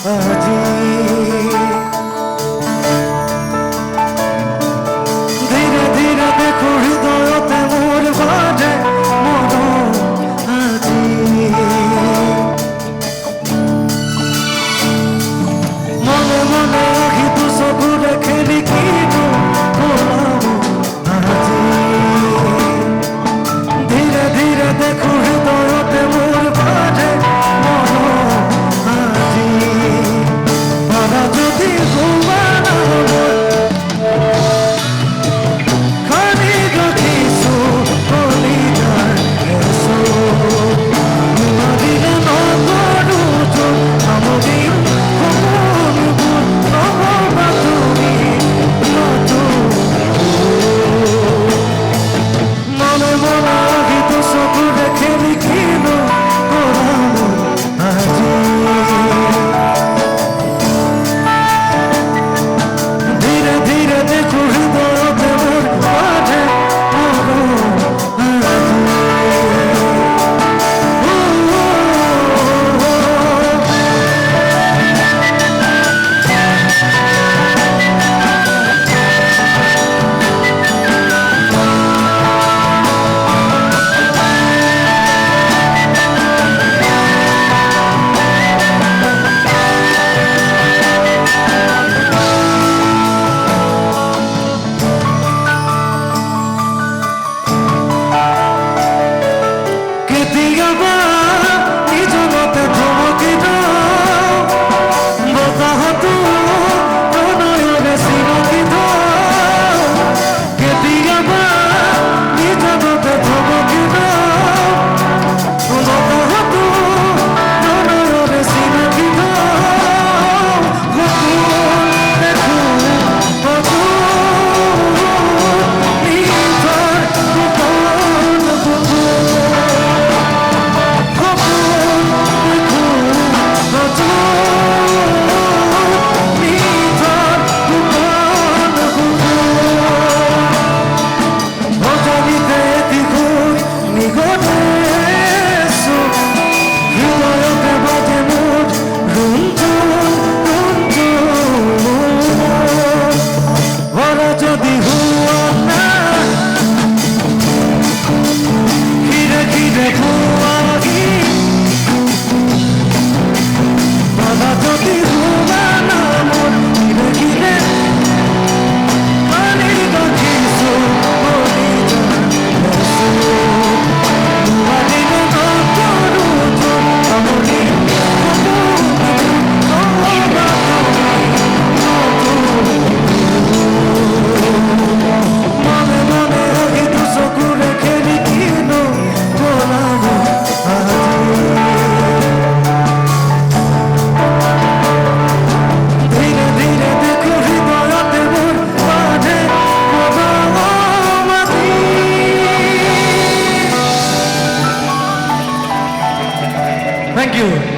আজি ধীরে ধীরে দেখো হৃদয়তে মোর বাজে মরণ আজি মনে মনে আখি তু সবু রেখে লিখিত আজি ধীরে ধীরে দেখো হৃদয়তে মোর বাজে মরণ আজি তারা যদি ঘুমানো খানি রাখিছো কলিজার এসো মারিলে নগরু তো আমারি খবর বুঝ নহবা তুমি নতো মনে মনে গীত সব রেখে লিখিল কোরআন আজি ধীরে ধীরে দেখো হৃদয়তে মোর বাজে মরণ আজি কেতিয়াবা নিজ মতে ধমকি দাও বতাহতো প্ৰণয়েৰে চিৰকি দাও কেতিয়াবা নিজ মতে ধমকি দাও বতাহতো প্ৰণয়েৰে চিৰকি দাও সপোন দেখো নিজৰ গোপন বন্ধু যদি হুয়া না ঘিরে ঘিরে ঘুমাবি বাবা যদি হুয়া না মোর ঘিরে ঘিরে পানি রাখিছো কলিজার এসো মারিলে নগরু তো আমারি নহবা মনে মনে গীত চকু রেখে লিখিল কোরআন আজি ধীরে ধীরে দেখো হৃদয়তে মোর বাজে মরণ আজি থ্যাংক ইউ